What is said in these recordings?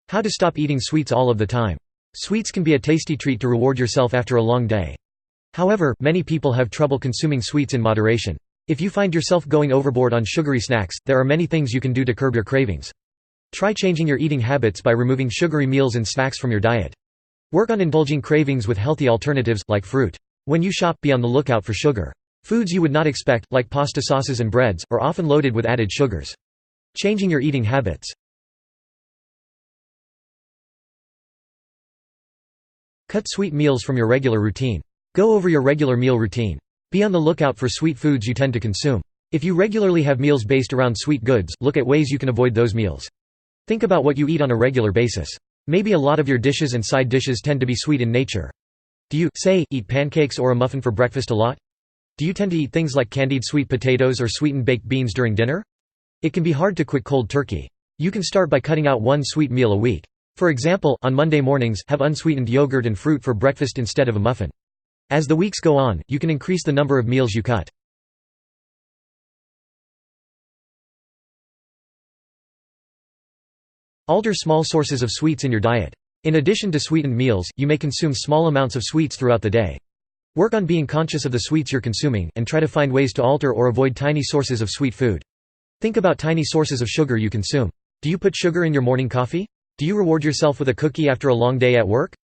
How to stop eating sweets all of the time. Sweets can be a tasty treat to reward yourself after a long day. However, many people have trouble consuming sweets in moderation. If you find yourself going overboard on sugary snacks, there are many things you can do to curb your cravings. Try changing your eating habits by removing sugary meals and snacks from your diet. Work on indulging cravings with healthy alternatives, like fruit. When you shop, be on the lookout for sugar. Foods you would not expect, like pasta sauces and breads, are often loaded with added sugars. Changing your eating habits. Cut sweet meals from your regular routine. Go over your regular meal routine. Be on the lookout for sweet foods you tend to consume. If you regularly have meals based around sweet goods, look at ways you can avoid those meals. Think about what you eat on a regular basis. Maybe a lot of your dishes and side dishes tend to be sweet in nature. Do you, say, eat pancakes or a muffin for breakfast a lot? Do you tend to eat things like candied sweet potatoes or sweetened baked beans during dinner? It can be hard to quit cold turkey. You can start by cutting out one sweet meal a week. For example, on Monday mornings, have unsweetened yogurt and fruit for breakfast instead of a muffin. As the weeks go on, you can increase the number of meals you cut. Alter small sources of sweets in your diet. In addition to sweetened meals, you may consume small amounts of sweets throughout the day. Work on being conscious of the sweets you're consuming, and try to find ways to alter or avoid tiny sources of sweet food. Think about tiny sources of sugar you consume. Do you put sugar in your morning coffee? Do you reward yourself with a cookie after a long day at work?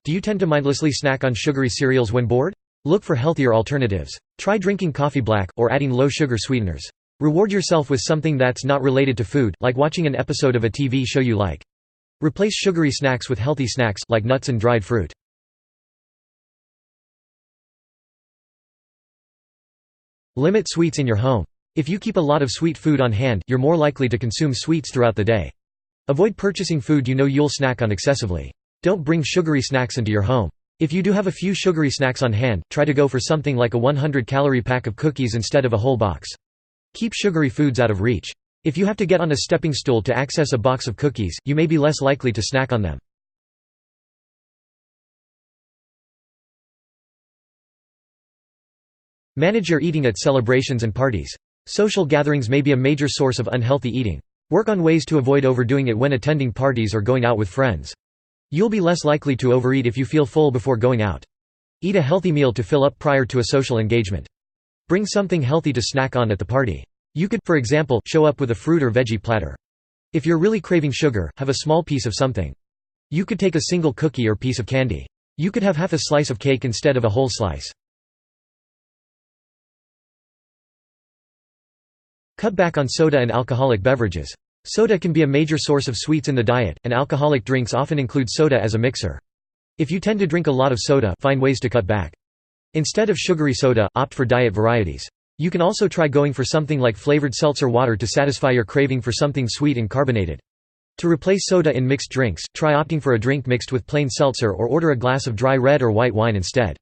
Do you tend to mindlessly snack on sugary cereals when bored? Look for healthier alternatives. Try drinking coffee black, or adding low-sugar sweeteners. Reward yourself with something that's not related to food, like watching an episode of a TV show you like. Replace sugary snacks with healthy snacks, like nuts and dried fruit. Limit sweets in your home. If you keep a lot of sweet food on hand, you're more likely to consume sweets throughout the day. Avoid purchasing food you know you'll snack on excessively. Don't bring sugary snacks into your home. If you do have a few sugary snacks on hand, try to go for something like a 100-calorie pack of cookies instead of a whole box. Keep sugary foods out of reach. If you have to get on a stepping stool to access a box of cookies, you may be less likely to snack on them. Manage your eating at celebrations and parties. Social gatherings may be a major source of unhealthy eating. Work on ways to avoid overdoing it when attending parties or going out with friends. You'll be less likely to overeat if you feel full before going out. Eat a healthy meal to fill up prior to a social engagement. Bring something healthy to snack on at the party. You could, for example, show up with a fruit or veggie platter. If you're really craving sugar, have a small piece of something. You could take a single cookie or piece of candy. You could have half a slice of cake instead of a whole slice. Cut back on soda and alcoholic beverages. Soda can be a major source of sweets in the diet, and alcoholic drinks often include soda as a mixer. If you tend to drink a lot of soda, find ways to cut back. Instead of sugary soda, opt for diet varieties. You can also try going for something like flavored seltzer water to satisfy your craving for something sweet and carbonated. To replace soda in mixed drinks, try opting for a drink mixed with plain seltzer or order a glass of dry red or white wine instead.